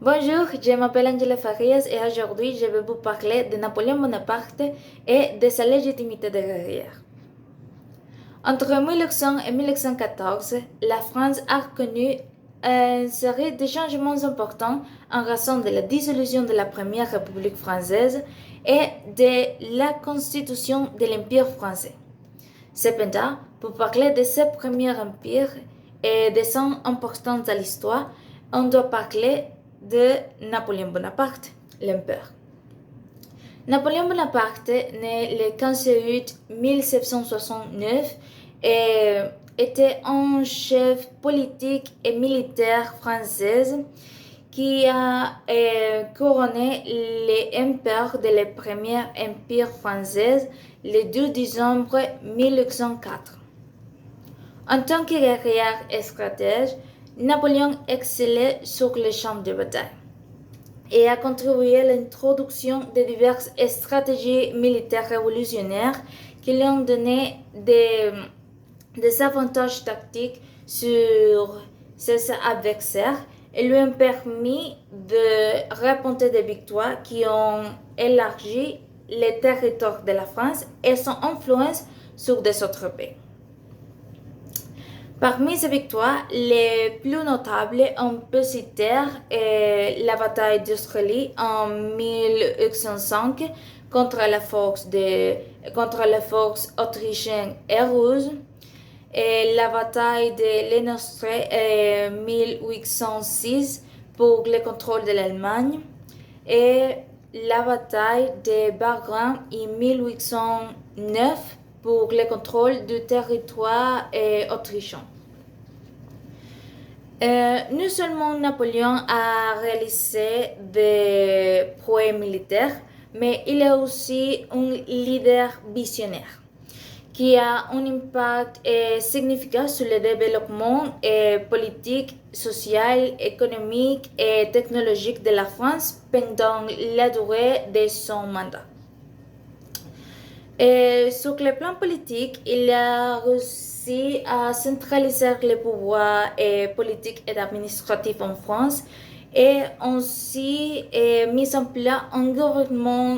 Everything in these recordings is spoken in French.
Bonjour, je m'appelle Angela Farias et aujourd'hui je vais vous parler de Napoléon Bonaparte et de sa légitimité de guerrière. Entre 1800 et 1814, la France a connu une série de changements importants en raison de la dissolution de la Première République française et de la constitution de l'Empire français. Cependant, pour parler de ce premier empire et de son importance dans l'histoire, on doit parler de Napoléon Bonaparte, l'empereur. Napoléon Bonaparte, né le 15 août 1769, était un chef politique et militaire français qui a couronné l'empereur de la première empire française le 2 décembre 1804. En tant que guerrier et stratège, Napoléon excellait sur les champs de bataille et a contribué à l'introduction de diverses stratégies militaires révolutionnaires qui lui ont donné des avantages tactiques sur ses adversaires et lui ont permis de remporter des victoires qui ont élargi le territoire de la France et son influence sur des autres pays. Parmi ces victoires, les plus notables, on peut citer la bataille d'Australie en 1805 contre la force autrichienne et russe, et la bataille de l'Énostré en 1806 pour le contrôle de l'Allemagne, et la bataille de Bagram en 1809 pour le contrôle du territoire autrichien. Non seulement Napoléon a réalisé des prouesses militaires, mais il est aussi un leader visionnaire qui a un impact significatif sur le développement politique, social, économique et technologique de la France pendant la durée de son mandat. Sur le plan politique, il a réussi à centraliser les pouvoirs politiques et administratifs en France et aussi mis en place un gouvernement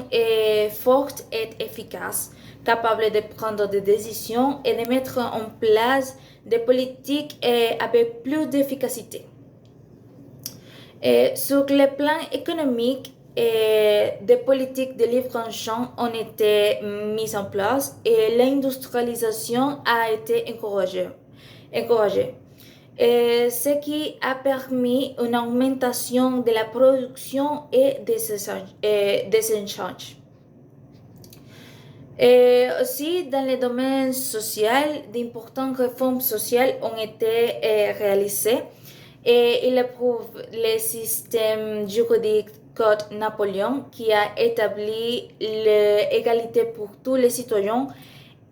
fort et efficace, capable de prendre des décisions et de mettre en place des politiques avec plus d'efficacité. Sur le plan économique, des politiques de libre-échange ont été mises en place et l'industrialisation a été encouragée. Ce qui a permis une augmentation de la production et des échanges. Et aussi, dans le domaine social, d'importantes réformes sociales ont été réalisées et il approuve le système juridique Code Napoléon qui a établi l'égalité pour tous les citoyens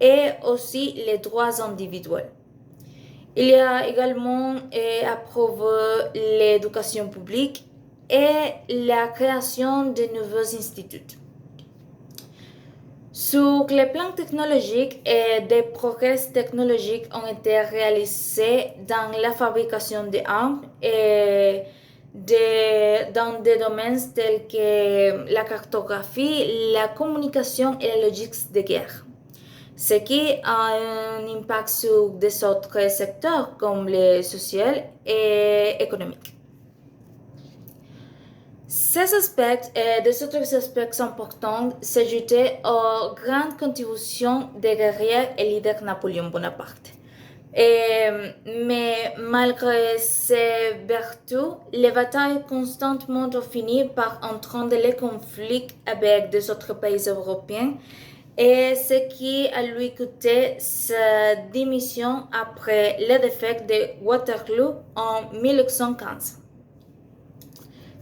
et aussi les droits individuels. Il a également approuvé l'éducation publique et la création de nouveaux instituts. Sur le plan technologique, des progrès technologiques ont été réalisés dans la fabrication d'armes et dans des domaines tels que la cartographie, la communication et la logistique de guerre, ce qui a un impact sur des autres secteurs comme le social et économique. Ces aspects et des autres aspects importants s'ajoutaient aux grandes contributions des guerriers et leaders Napoléon Bonaparte. Mais malgré ces vertus, les batailles constantement ont fini par entraîner les conflits avec des autres pays européens, et ce qui a lui coûté sa démission après la défaite de Waterloo en 1815.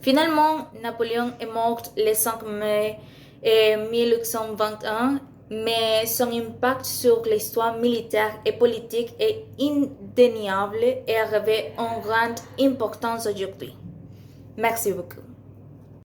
Finalement, Napoléon est mort le 5 mai 1821, mais son impact sur l'histoire militaire et politique est indéniable et revêt une grande importance aujourd'hui. Merci beaucoup.